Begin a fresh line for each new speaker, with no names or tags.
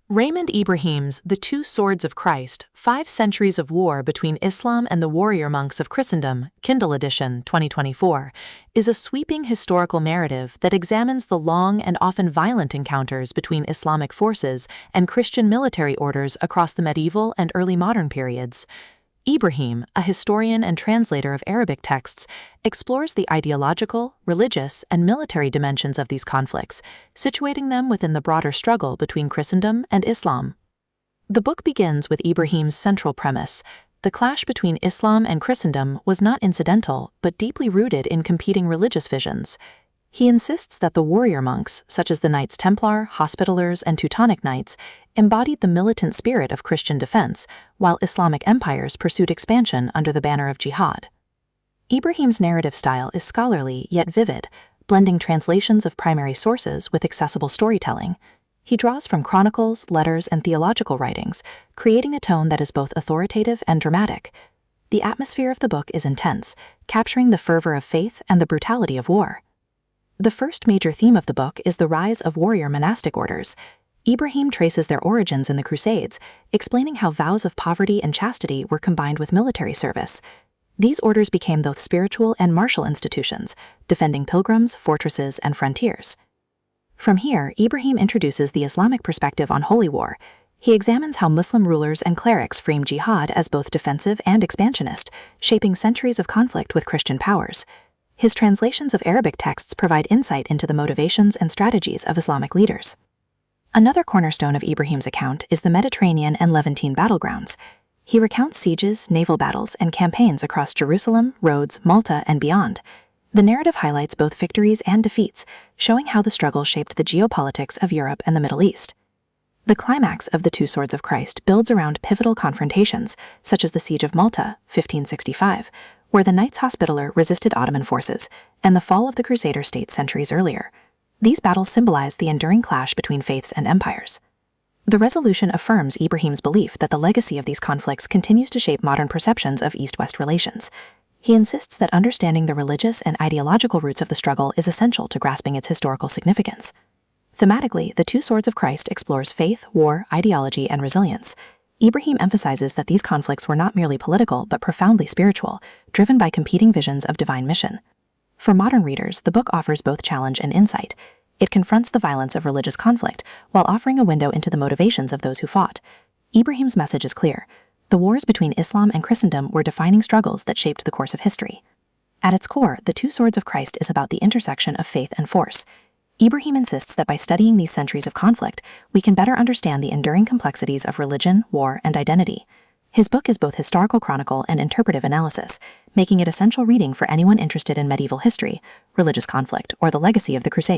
Raymond Ibrahim's The Two Swords of Christ, 5 Centuries of War Between Islam and the Warrior Monks of Christendom, Kindle edition, 2024, is a sweeping historical narrative that examines the long and often violent encounters between Islamic forces and Christian military orders across the medieval and early modern periods. Ibrahim, a historian and translator of Arabic texts, explores the ideological, religious, and military dimensions of these conflicts, situating them within the broader struggle between Christendom and Islam. The book begins with Ibrahim's central premise: the clash between Islam and Christendom was not incidental but deeply rooted in competing religious visions. He insists that the warrior monks, such as the Knights Templar, Hospitallers, and Teutonic Knights, embodied the militant spirit of Christian defense, while Islamic empires pursued expansion under the banner of jihad. Ibrahim's narrative style is scholarly yet vivid, blending translations of primary sources with accessible storytelling. He draws from chronicles, letters, and theological writings, creating a tone that is both authoritative and dramatic. The atmosphere of the book is intense, capturing the fervor of faith and the brutality of war. The first major theme of the book is the rise of warrior monastic orders. Ibrahim traces their origins in the Crusades, explaining how vows of poverty and chastity were combined with military service. These orders became both spiritual and martial institutions, defending pilgrims, fortresses, and frontiers. From here, Ibrahim introduces the Islamic perspective on holy war. He examines how Muslim rulers and clerics framed jihad as both defensive and expansionist, shaping centuries of conflict with Christian powers. His translations of Arabic texts provide insight into the motivations and strategies of Islamic leaders. Another cornerstone of Ibrahim's account is the Mediterranean and Levantine battlegrounds. He recounts sieges, naval battles, and campaigns across Jerusalem, Rhodes, Malta, and beyond. The narrative highlights both victories and defeats, showing how the struggle shaped the geopolitics of Europe and the Middle East. The climax of The Two Swords of Christ builds around pivotal confrontations, such as the Siege of Malta, 1565, where the Knights Hospitaller resisted Ottoman forces, and the fall of the Crusader state centuries earlier. These battles symbolize the enduring clash between faiths and empires. The resolution affirms Ibrahim's belief that the legacy of these conflicts continues to shape modern perceptions of East-West relations. He insists that understanding the religious and ideological roots of the struggle is essential to grasping its historical significance. Thematically, The Two Swords of Christ explores faith, war, ideology, and resilience. Ibrahim emphasizes that these conflicts were not merely political but profoundly spiritual, driven by competing visions of divine mission. For modern readers, the book offers both challenge and insight. It confronts the violence of religious conflict while offering a window into the motivations of those who fought. Ibrahim's message is clear: the wars between Islam and Christendom were defining struggles that shaped the course of history. At its core, The Two Swords of Christ is about the intersection of faith and force. Ibrahim insists that by studying these centuries of conflict, we can better understand the enduring complexities of religion, war, and identity. His book is both historical chronicle and interpretive analysis, making it essential reading for anyone interested in medieval history, religious conflict, or the legacy of the Crusades.